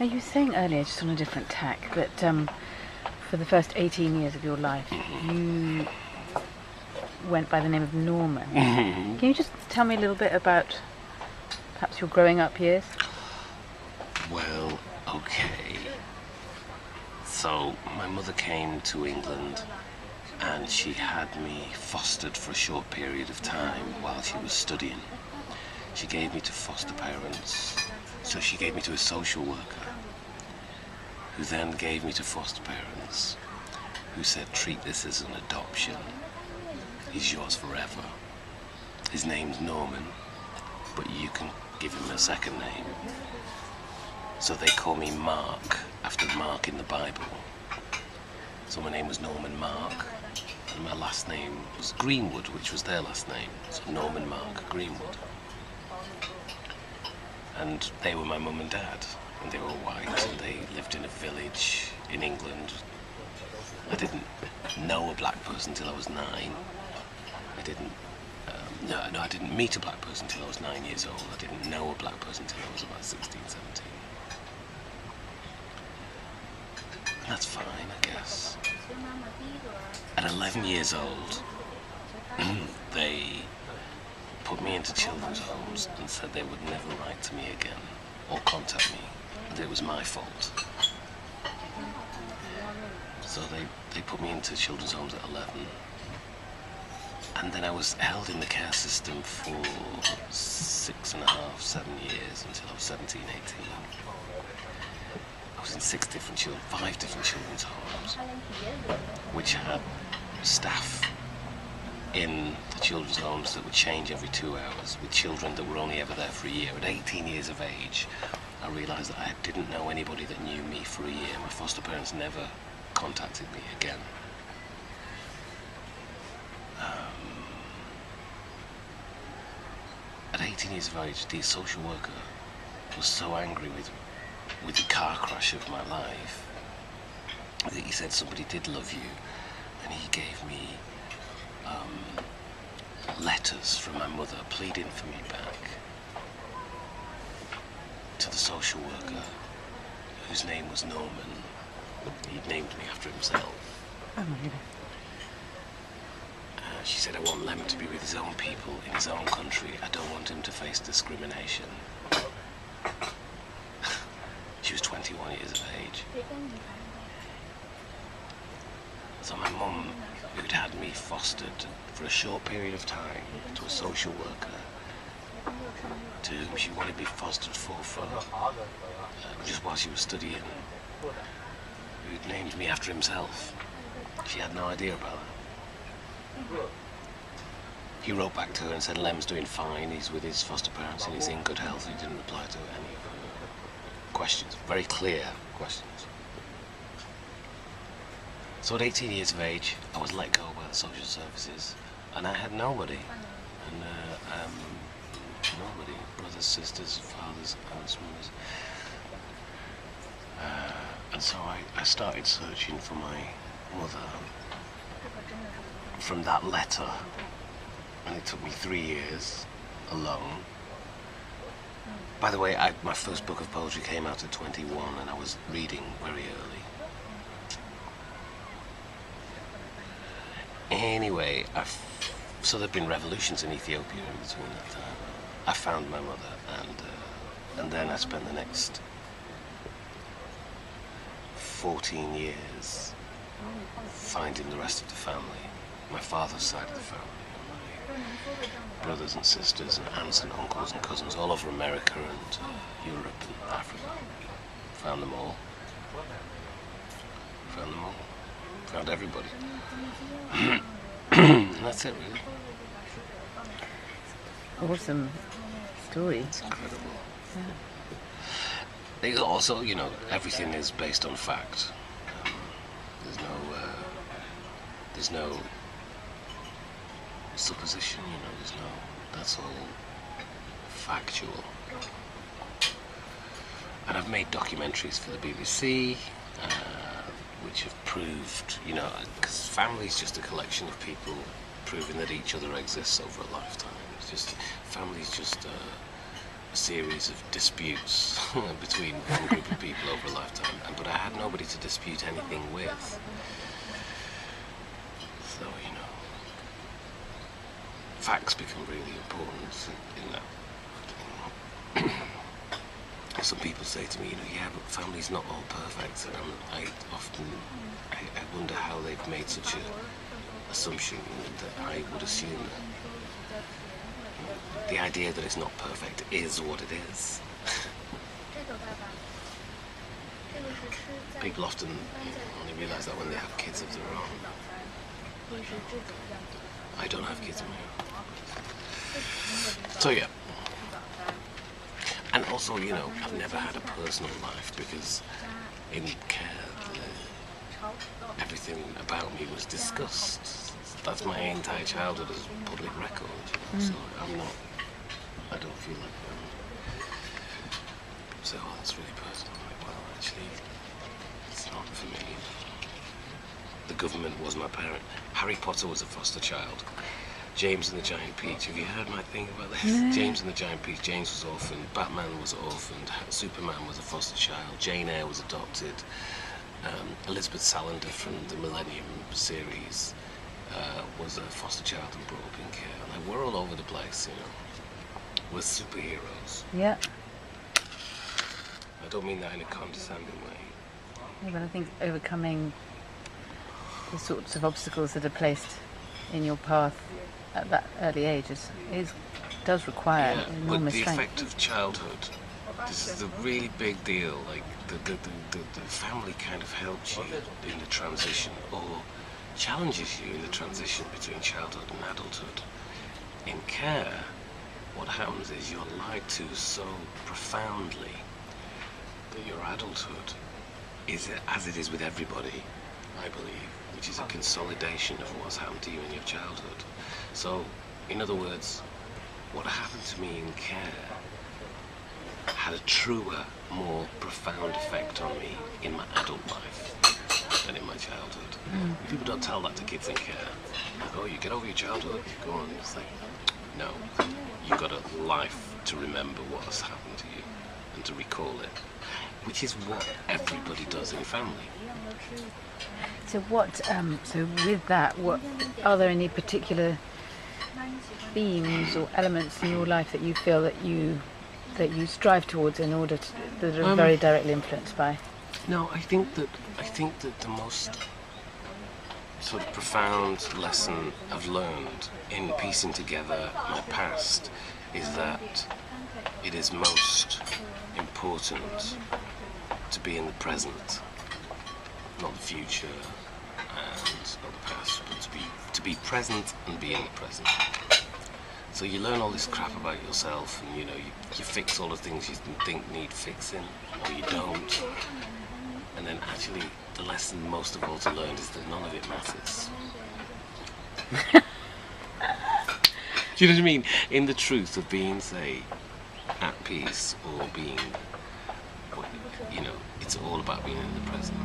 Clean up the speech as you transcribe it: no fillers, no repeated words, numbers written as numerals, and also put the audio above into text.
Now, you were saying earlier, just on a different tack, that for the first 18 years of your life, you went by the name of Norman. Can you just tell me a little bit about perhaps your growing up years? Well, okay. So, my mother came to England and she had me fostered for a short period of time while she was studying. She gave me to foster parents, so she gave me to a social worker, who then gave me to foster parents, who said, treat this as an adoption. He's yours forever. His name's Norman, but you can give him a second name. So they call me Mark, after Mark in the Bible. So my name was Norman Mark, and my last name was Greenwood, which was their last name. So Norman Mark Greenwood. And they were my mum and dad, and they were white, and they lived in a village in England. I didn't know a black person until I was 9. I didn't meet a black person until I was 9 years old. I didn't know a black person until I was about 16, 17. And that's fine, I guess. At 11 years old, they put me into children's homes and said they would never write to me again or contact me, and it was my fault. So they put me into children's homes at 11. And then I was held in the care system for 6.5, 7 years until I was 17, 18. I was in 5 different children's homes, which had staff in the children's homes that would change every 2 hours, with children that were only ever there for a year. At 18 years of age, I realised that I didn't know anybody that knew me for a year. My foster parents never contacted me again. At 18 years of age, the social worker was so angry with the car crash of my life that he said somebody did love you, and he gave me letters from my mother pleading for me back to the social worker, whose name was Norman. He'd named me after himself. Oh my goodness. She said, I want Lemn to be with his own people in his own country. I don't want him to face discrimination. She was 21 years of age. So my mum, who'd had me fostered for a short period of time to a social worker, to whom she wanted me fostered for just while she was studying, who'd named me after himself, she had no idea about that. He wrote back to her and said, Lem's doing fine, he's with his foster parents and he's in good health. He didn't reply to any of her questions, very clear questions. So at 18 years of age, I was let go by the social services, and I had nobody. And nobody, brothers, sisters, fathers, aunts, mothers. And so I started searching for my mother from that letter, and it took me 3 years alone. By the way, my first book of poetry came out at 21, and I was reading very early. Anyway, so there'd been revolutions in Ethiopia in between that time. I found my mother, and then I spent the next 14 years finding the rest of the family. My father's side of the family, my brothers and sisters and aunts and uncles and cousins all over America and Europe and Africa. Found them all. Found everybody. And that's it, really. Awesome story. It's incredible. Yeah. Also, everything is based on fact. There's no supposition, that's all factual. And I've made documentaries for the BBC, which have proved, because family's just a collection of people proving that each other exists over a lifetime. Family's just series of disputes between one group of people over a lifetime, but I had nobody to dispute anything with. So, you know, facts become really important in that. Some people say to me, you know, yeah, but family's not all perfect, and I wonder how they've made such a assumption that I would assume that the idea that it's not perfect is what it is. People often only realise that when they have kids of their own. I don't have kids of my own. So yeah. And also, you know, I've never had a personal life because in care, everything about me was discussed. That's my entire childhood as public record. So I don't feel like people say, oh, that's really personal. I'm like, well, actually, it's not for me. The government was my parent. Harry Potter was a foster child. James and the Giant Peach. Have you heard my thing about this? No. James and the Giant Peach. James was orphaned. Batman was orphaned. Superman was a foster child. Jane Eyre was adopted. Elizabeth Salander from the Millennium series was a foster child and brought up in care. Like, we're all over the place, you know. We're superheroes. Yeah. I don't mean that in a condescending way. Yeah, but I think overcoming the sorts of obstacles that are placed in your path at that early age does require enormous strength. But the effect of childhood, this is a really big deal. Like the family kind of helps you in the transition, or challenges you in the transition between childhood and adulthood. In care, what happens is you're lied to so profoundly that your adulthood is, as it is with everybody, I believe, which is a consolidation of what's happened to you in your childhood. So, in other words, what happened to me in care had a truer, more profound effect on me in my adult life than in my childhood. People don't tell that to kids in care. Like, oh, you get over your childhood, go on. It's like, no, you've got a life to remember what has happened to you and to recall it, which is what everybody does in family. So so with that, are there any particular themes or elements in your life that you feel that you strive towards in order that are very directly influenced by? No, I think that the most sort of profound lesson I've learned in piecing together my past is that it is most important to be in the present, not the future and not the past, but to be present and be in the present. So you learn all this crap about yourself, and you know you fix all the things you think need fixing, or you don't. And then actually the lesson most of all to learn is that none of it matters. Do you know what I mean? In the truth of being, say, at peace or being, you know, it's all about being in the present.